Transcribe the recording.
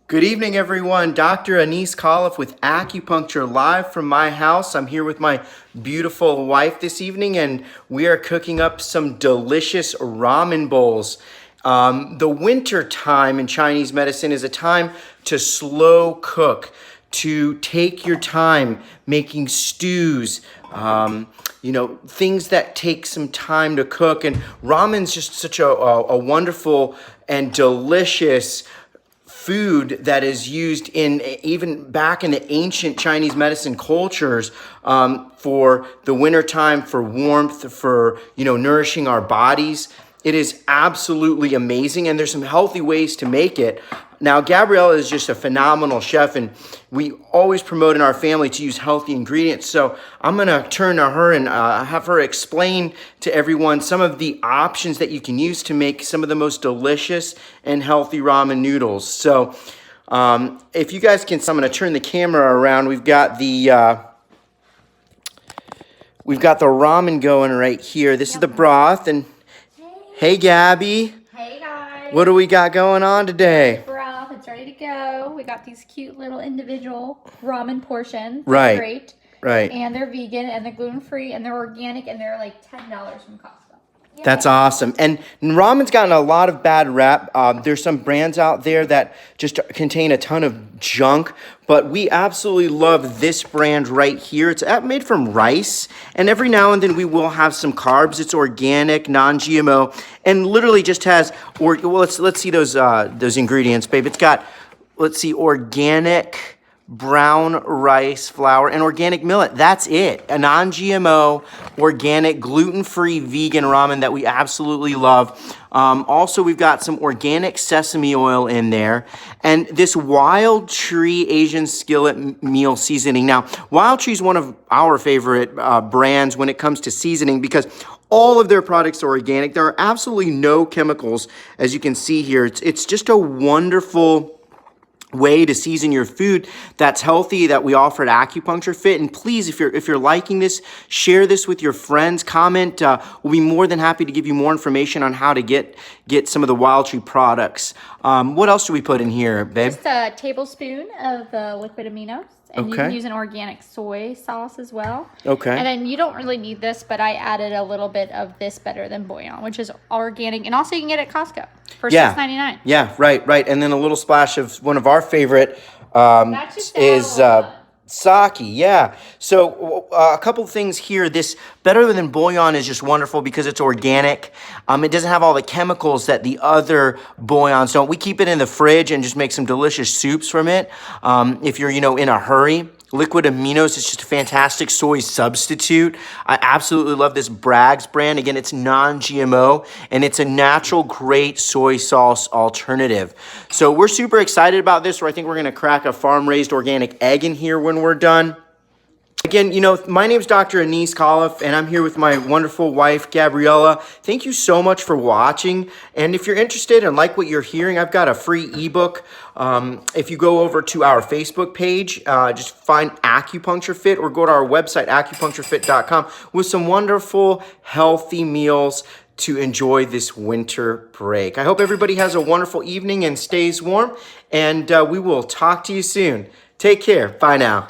Good evening, everyone. Dr. Anise Khalaf with Acupuncture live from my house. I'm here with my beautiful wife this evening, and we are cooking up some delicious ramen bowls. The winter time in Chinese medicine is a time to slow cook, to take your time making stews, things that take some time to cook. And ramen's just such a wonderful and delicious food that is used in even back in the ancient Chinese medicine cultures for the wintertime, for warmth, for nourishing our bodies. It is absolutely amazing, and there's some healthy ways to make it. Now, Gabriella is just a phenomenal chef, and we always promote in our family to use healthy ingredients. So I'm going to turn to her and have her explain to everyone some of the options that you can use to make some of the most delicious and healthy ramen noodles. So if you guys can, so I'm going to turn the camera around. We've got the ramen going right here. This is the broth, and hey, Gabby. Hey, guys. What do we got going on today? Broth, it's ready to go. We got these cute little individual ramen portions. Right. They're great. Right. And they're vegan, and they're gluten-free, and they're organic, and they're like $10 from Costco. Yeah. That's awesome. And ramen's gotten a lot of bad rap. There's some brands out there that just contain a ton of junk, but we absolutely love this brand right here. It's made from rice, and every now and then we will have some carbs. It's organic, non-GMO, and literally just has, let's see those ingredients, babe. It's got, organic brown rice flour and organic millet. That's it. A non-GMO, organic, gluten-free, vegan ramen that we absolutely love. Also, we've got some organic sesame oil in there, and this Wild Tree Asian skillet meal seasoning. Now, Wild Tree is one of our favorite brands when it comes to seasoning because all of their products are organic. There are absolutely no chemicals, as you can see here. It's just a wonderful way to season your food that's healthy that we offer at Acupuncture Fit. And please, if you're liking this, share this with your friends. Comment. We'll be more than happy to give you more information on how to get some of the Wild Tree products. What else do we put in here, babe? Just a tablespoon of the liquid aminos. And you can use an organic soy sauce as well. Okay. And then you don't really need this, but I added a little bit of this Better Than Bouillon, which is organic. And also you can get it at Costco for $6.99. Yeah, right. And then a little splash of one of our favorite is sake. Yeah. So a couple things here. This Better Than Bouillon is just wonderful because it's organic. It doesn't have all the chemicals that the other bouillons don't. We keep it in the fridge and just make some delicious soups from it. If you're, in a hurry. Liquid aminos is just a fantastic soy substitute. I absolutely love this Bragg's brand. Again, it's non-GMO, and it's a natural, great soy sauce alternative. So we're super excited about this. I think we're going to crack a farm-raised organic egg in here when we're done. Again, my name is Dr. Anise Khalaf, and I'm here with my wonderful wife, Gabriella. Thank you so much for watching. And if you're interested and like what you're hearing, I've got a free ebook. If you go over to our Facebook page, just find Acupuncture Fit or go to our website, acupuncturefit.com, with some wonderful, healthy meals to enjoy this winter break. I hope everybody has a wonderful evening and stays warm, and we will talk to you soon. Take care. Bye now.